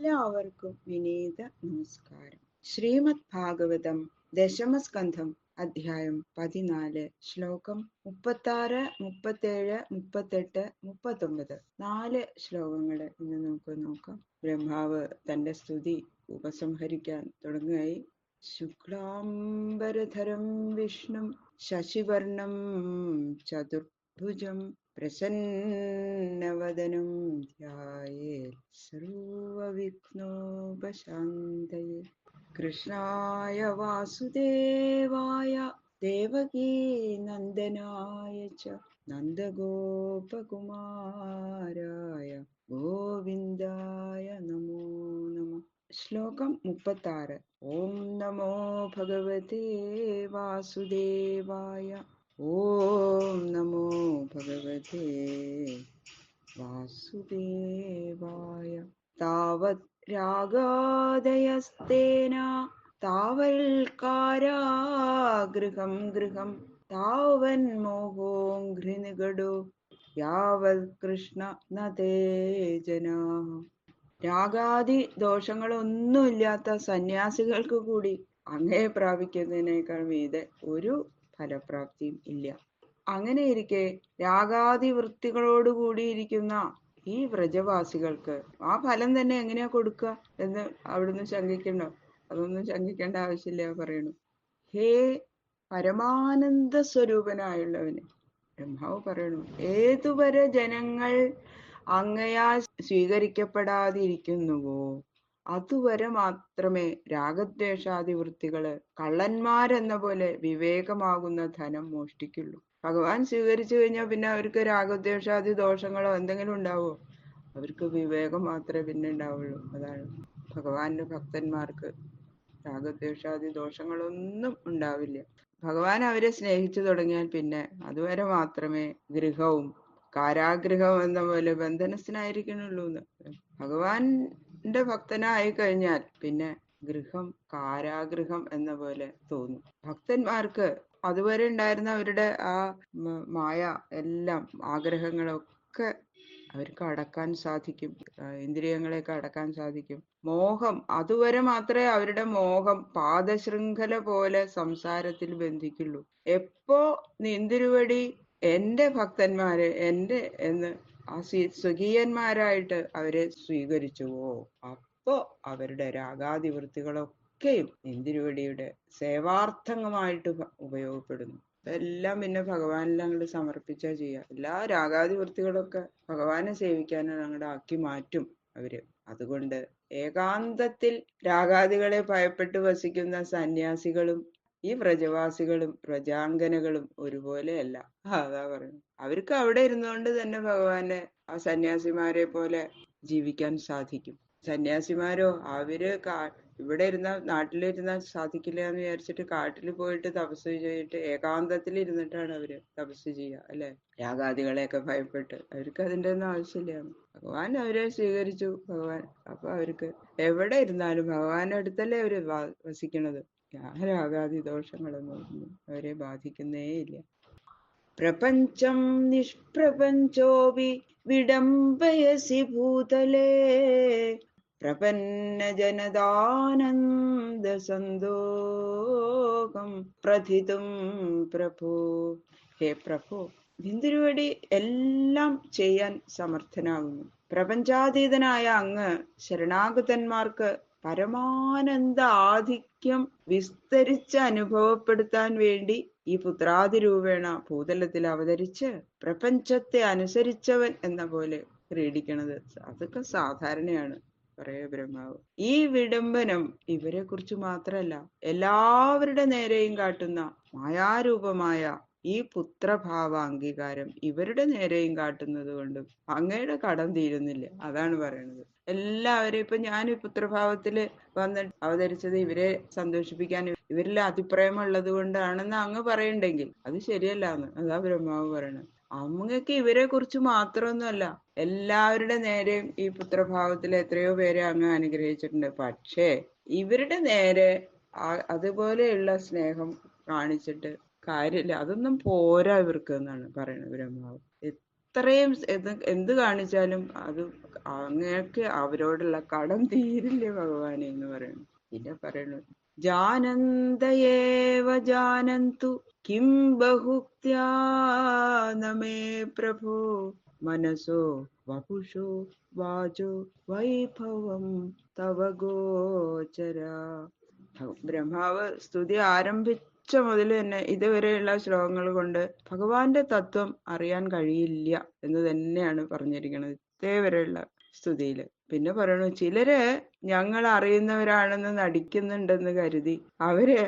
എല്ലാവർക്കും വിനീത നമസ്കാരം. ശ്രീമദ് ഭാഗവതം ദശമസ്കന്ധം അധ്യായം 14 ശ്ലോകം 36, 37, 38, 39. 4 ശ്ലോകങ്ങള് ഇന്ന് നമുക്ക് നോക്കാം. ബ്രഹ്മാവ് തന്റെ സ്തുതി ഉപസംഹരിക്കാൻ തുടങ്ങുകയായി. ശുക്ലാംബരധരം വിഷ്ണും ശശിവർണം ചതുർഭുജം പ്രസന്നവദനം ധ്യായേത് സർവവിഘ്നോപശാന്തയേ. കൃഷ്ണായ വാസുദേവായ ദേവകീനന്ദനായ ച നന്ദഗോപകുമാരായ ഗോവിന്ദായ നമോ നമഃ. ശ്ലോകം 36. ഓം നമോ ഭഗവതേ വാസുദേവായ. ഓം നമോ ഭഗവതേ വാസുദേവായ. താവത് രാഗാദയസ്തേന താവൽ കാരാഗൃഹം ഗൃഹം താവൻ മോഹോഘ്രിനിഗഡോ യാവത് കൃഷ്ണ നതേ ജനാഃ. രാഗാദി ദോഷങ്ങളൊന്നുമില്ലാത്ത സന്യാസികൾക്ക് കൂടി അങ്ങയെ പ്രാപിക്കുന്നതിനേക്കാൾ മീതെ ഒരു ഫലപ്രാപ്തിയും ഇല്ല. അങ്ങനെയിരിക്കെ രാഗാദി വൃത്തികളോടുകൂടിയിരിക്കുന്ന ഈ വ്രജവാസികൾക്ക് ആ ഫലം തന്നെ എങ്ങനെയാ കൊടുക്കുക എന്ന് അവിടുന്ന് ശങ്കിക്കണ്ടോ? അതൊന്നും ശങ്കിക്കേണ്ട ആവശ്യമില്ല പറയണു. ഹേ പരമാനന്ദ സ്വരൂപനായുള്ളവന്, ബ്രഹ്മാവ് പറയണു, ഏതുവരെ ജനങ്ങൾ അങ്ങയാൽ സ്വീകരിക്കപ്പെടാതിരിക്കുന്നുവോ അതുവരെ മാത്രമേ രാഗദ്വേഷാദി വൃത്തികള് കള്ളന്മാരെന്ന പോലെ വിവേകമാകുന്ന ധനം മോഷ്ടിക്കുള്ളൂ. ഭഗവാൻ സ്വീകരിച്ചു കഴിഞ്ഞാൽ പിന്നെ അവർക്ക് രാഗദ്വേഷാദി ദോഷങ്ങളോ എന്തെങ്കിലും ഉണ്ടാവോ? അവർക്ക് വിവേകം മാത്രമേ പിന്നെ ഉണ്ടാവുള്ളൂ. അതാണ് ഭഗവാന്റെ ഭക്തന്മാർക്ക് രാഗദ്വേഷാദി ദോഷങ്ങളൊന്നും ഉണ്ടാവില്ല. ഭഗവാൻ അവരെ സ്നേഹിച്ചു തുടങ്ങിയാൽ പിന്നെ അതുവരെ മാത്രമേ ഗൃഹവും കാരാഗൃഹം എന്ന പോലെ ബന്ധനസ്ഥനായിരിക്കണുള്ളൂ എന്ന്. ഭഗവാന്റെ ഭക്തനായി കഴിഞ്ഞാൽ പിന്നെ ഗൃഹം കാരാഗൃഹം എന്ന പോലെ തോന്നും. ഭക്തന്മാർക്ക് അതുവരെ ഉണ്ടായിരുന്ന അവരുടെ ആ മായ എല്ലാം ആഗ്രഹങ്ങളൊക്കെ അവർക്ക് അടക്കാൻ സാധിക്കും. ഇന്ദ്രിയങ്ങളെയൊക്കെ അടക്കാൻ സാധിക്കും. മോഹം അതുവരെ മാത്രമേ അവരുടെ മോഹം പാദശൃംഖല പോലെ സംസാരത്തിൽ ബന്ധിക്കുള്ളൂ. എപ്പോ നീന്തിരുവടി എന്റെ ഭക്തന്മാരെ എന്റെ എന്ന് ആ സ്വകീയന്മാരായിട്ട് അവരെ സ്വീകരിച്ചുവോ അപ്പോ അവരുടെ രാഗാദിവൃത്തികളൊക്കെയും ഇന്ദിരുവടിയുടെ സേവാർത്ഥമായിട്ട് ഉപയോഗപ്പെടുന്നു. എല്ലാം പിന്നെ ഭഗവാനെല്ലാം അങ്ങോട്ട് സമർപ്പിച്ചാ ചെയ്യുക. എല്ലാ രാഗാദിവൃത്തികളൊക്കെ ഭഗവാനെ സേവിക്കാനാണ് അങ്ങോട്ട് ആക്കി മാറ്റും അവര്. അതുകൊണ്ട് ഏകാന്തത്തിൽ രാഗാദികളെ ഭയപ്പെട്ട് വസിക്കുന്ന സന്യാസികളും ഈ വ്രജവാസികളും വ്രജാംഗനകളും ഒരുപോലെയല്ല. അതാ പറയുന്നത്. അവർക്ക് അവിടെ ഇരുന്നുകൊണ്ട് തന്നെ ഭഗവാനെ ആ സന്യാസിമാരെ പോലെ ജീവിക്കാൻ സാധിക്കും. സന്യാസിമാരോ അവര് ഇവിടെ നാട്ടിലിരുന്നാൽ സാധിക്കില്ല എന്ന് വിചാരിച്ചിട്ട് കാട്ടിൽ പോയിട്ട് തപസ് ചെയ്തിട്ട് ഏകാന്തത്തിൽ ഇരുന്നിട്ടാണ് അവര് തപസ് ചെയ്യുക അല്ലെ. രാഗാദികളെയൊക്കെ ഭയപ്പെട്ട് അവർക്ക് അതിൻ്റെ ഒന്നും ആവശ്യമില്ല. ഭഗവാൻ അവരെ സ്വീകരിച്ചു. ഭഗവാൻ അപ്പൊ അവർക്ക് എവിടെ ഇരുന്നാലും ഭഗവാന്റെ അടുത്തല്ലേ അവര് വസിക്കണത്. രാഗാദി ദോഷങ്ങളൊന്നും അവരെ ബാധിക്കുന്നേ ഇല്ല. പ്രപഞ്ചം നിഷ്പ്രപഞ്ചോപി വിഡംബയസി ഭൂതലേ പ്രപന്ന ജനദാനന്ദ സന്തോഷം പ്രഥിതും പ്രഭോ. ഹേ പ്രഭോ, ഇന്ദിരുവടി എല്ലാം ചെയ്യാൻ സമർത്ഥനാകുന്നു. പ്രപഞ്ചാതീതനായ അങ്ങ് ശരണാഗതന്മാർക്ക് പരമാനന്ദ ആധിക്യം വിസ്തരിച്ച് അനുഭവപ്പെടുത്താൻ വേണ്ടി ഈ പുത്രാതിരൂപേണ ഭൂതലത്തിൽ അവതരിച്ച് പ്രപഞ്ചത്തെ അനുസരിച്ചവൻ എന്ന പോലെ ക്രീഡിക്കണത് അതൊക്കെ സാധാരണയാണ് പറയ ബ്രഹ്മാവ്. ഈ വിഡംബനം ഇവരെ കുറിച്ച് മാത്രമല്ല എല്ലാവരുടെ നേരെയും കാട്ടുന്ന മായാരൂപമായ ഈ പുത്രഭാവ അംഗീകാരം ഇവരുടെ നേരെയും കാട്ടുന്നത് കൊണ്ടും അങ്ങയുടെ കടം തീരുന്നില്ല. അതാണ് പറയണത്. എല്ലാവരും ഇപ്പൊ ഞാൻ ഈ പുത്രഭാവത്തില് വന്നിട്ട് അവതരിച്ചത് ഇവരെ സന്തോഷിപ്പിക്കാൻ ഇവരിൽ അതിപ്രേമുള്ളത് കൊണ്ടാണെന്ന് അങ്ങ് പറയണ്ടെങ്കിൽ അത് ശരിയല്ലാന്ന്. അതാ ബ്രഹ്മാവ് പറയണത്. അങ്ങക്ക് ഇവരെ കുറിച്ച് മാത്രമൊന്നുമല്ല എല്ലാവരുടെ നേരെയും ഈ പുത്രഭാവത്തിൽ എത്രയോ പേരെ അങ്ങ് അനുഗ്രഹിച്ചിട്ടുണ്ട്. പക്ഷേ ഇവരുടെ നേരെ അതുപോലെയുള്ള സ്നേഹം കാണിച്ചിട്ട് കാര്യമില്ല. അതൊന്നും പോരാ ഇവർക്ക് എന്നാണ് പറയുന്നത് ബ്രഹ്മാവ്. എത്രയും എന്ത് കാണിച്ചാലും അത് അങ്ങേക്ക് അവരോടുള്ള കടം തീരില്ലേ ഭഗവാനെ എന്ന് പറയുന്നു. പിന്നെ പറയുന്നു, ജാനന്തയേവ ജാനന്തു കിം ബഹുക്ത്യാ നമേ പ്രഭോ മനസോ വപുഷോ വാചോ വൈഭവം തവ ഗോചര. ബ്രഹ്മാവ് സ്തുതി ആരംഭിച്ച മുതൽ തന്നെ ഇതുവരെയുള്ള ശ്ലോകങ്ങൾ കൊണ്ട് ഭഗവാന്റെ തത്വം അറിയാൻ കഴിയില്ല എന്ന് തന്നെയാണ് പറഞ്ഞിരിക്കുന്നത് ഇതേവരെയുള്ള സ്തുതിയില്. പിന്നെ പറയണു, ചിലര് ഞങ്ങൾ അറിയുന്നവരാണെന്ന് നടിക്കുന്നുണ്ടെന്ന് കരുതി അവരെ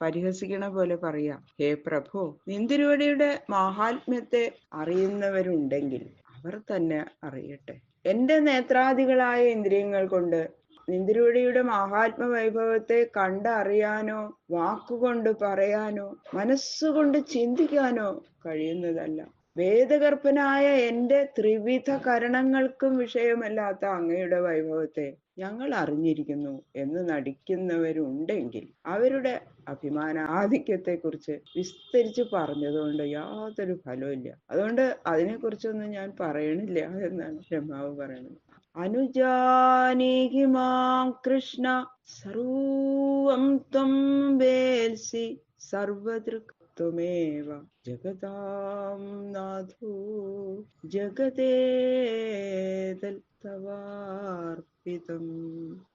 പരിഹസിക്കണ പോലെ പറയാ, ഹേ പ്രഭു, നിന്തിരുവടിയുടെ മാഹാത്മ്യത്തെ അറിയുന്നവരുണ്ടെങ്കിൽ അവർ തന്നെ അറിയട്ടെ. എന്റെ നേത്രാദികളായ ഇന്ദ്രിയങ്ങൾ കൊണ്ട് നിന്തിരുവടിയുടെ മഹാത്മ വൈഭവത്തെ കണ്ടറിയാനോ വാക്കുകൊണ്ട് പറയാനോ മനസ്സുകൊണ്ട് ചിന്തിക്കാനോ കഴിയുന്നതല്ല. വേദഗർഭനായ എന്റെ ത്രിവിധ കരണങ്ങൾക്കും വിഷയമല്ലാത്ത അങ്ങയുടെ വൈഭവത്തെ ഞങ്ങൾ അറിഞ്ഞിരിക്കുന്നു എന്ന് നടിക്കുന്നവരുണ്ടെങ്കിൽ അവരുടെ അഭിമാനാധിക്യത്തെക്കുറിച്ച് വിസ്തരിച്ച് പറഞ്ഞതുകൊണ്ട് യാതൊരു ഫലവും. അതുകൊണ്ട് അതിനെക്കുറിച്ചൊന്നും ഞാൻ പറയണില്ല എന്നാണ് ബ്രഹ്മാവ് പറയുന്നത്. അനുജാനീഹി മാം കൃഷ്ണ സർവം ത്വം വേൽസി സർവദൃക് ത്വമേവ ജഗതാം നാഥോ ജഗതേതൽ തവാർപ്പിതം.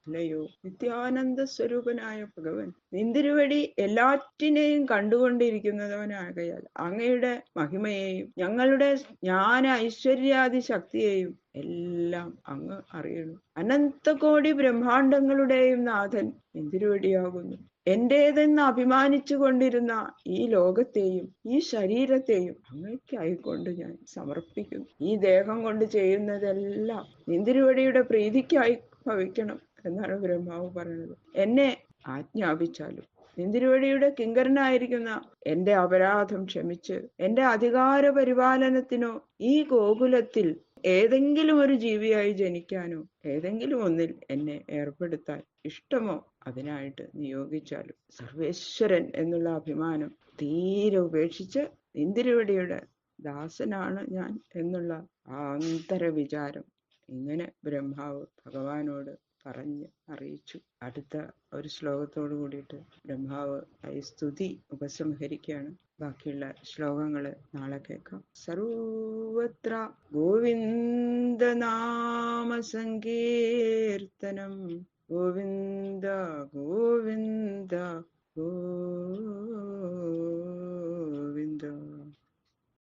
അല്ലയോ നിത്യാനന്ദ സ്വരൂപനായ ഭഗവൻ, നിന്തിരുവടി എല്ലാറ്റിനെയും കണ്ടുകൊണ്ടിരിക്കുന്നവനാകയാൽ അങ്ങയുടെ മഹിമയെയും ഞങ്ങളുടെ ജ്ഞാന ഐശ്വര്യാദി ശക്തിയെയും എല്ലാം അങ്ങ് അറിയണം. അനന്തകോടി ബ്രഹ്മാണ്ടങ്ങളുടെയും നാഥൻ നിന്തിരുവടിയാകുന്നു. എന്റേതെന്ന് അഭിമാനിച്ചു കൊണ്ടിരുന്ന ഈ ലോകത്തെയും ഈ ശരീരത്തെയും അങ്ങയ്ക്കായിക്കൊണ്ട് ഞാൻ സമർപ്പിക്കുന്നു. ഈ ദേഹം കൊണ്ട് ചെയ്യുന്നതെല്ലാം നിന്തിരുവടിയുടെ പ്രീതിക്കായി ഭവിക്കണം എന്നാണ് ബ്രഹ്മാവ് പറയുന്നത്. എന്നെ ആജ്ഞാപിച്ചാലും നിന്തിരുവടിയുടെ കിങ്കരനായിരിക്കുന്ന എന്റെ അപരാധം ക്ഷമിച്ച് എന്റെ അധികാര പരിപാലനത്തിനോ ഈ ഗോകുലത്തിൽ ഏതെങ്കിലും ഒരു ജീവിയായി ജനിക്കാനോ ഏതെങ്കിലും ഒന്നിൽ എന്നെ ഏർപ്പെടുത്താൻ ഇഷ്ടമോ അതിനായിട്ട് നിയോഗിച്ചാലും സർവേശ്വരൻ എന്നുള്ള അഭിമാനം തീരെ ഉപേക്ഷിച്ച് നിന്തിരുവടിയുടെ ദാസനാണ് ഞാൻ എന്നുള്ള ആന്തര വിചാരം ഇങ്ങനെ ബ്രഹ്മാവ് ഭഗവാനോട് പറഞ്ഞ് അറിയിച്ചു. അടുത്ത ഒരു ശ്ലോകത്തോട് കൂടിയിട്ട് ബ്രഹ്മാവ് ഈ സ്തുതി ഉപസംഹരിക്കുകയാണ്. ബാക്കിയുള്ള ശ്ലോകങ്ങള് നാളെ കേൾക്കാം. സർവത്ര ഗോവിന്ദ നാമ സങ്കീർത്തനം ഗോവിന്ദ ഗോവിന്ദ ഗോവിന്ദ.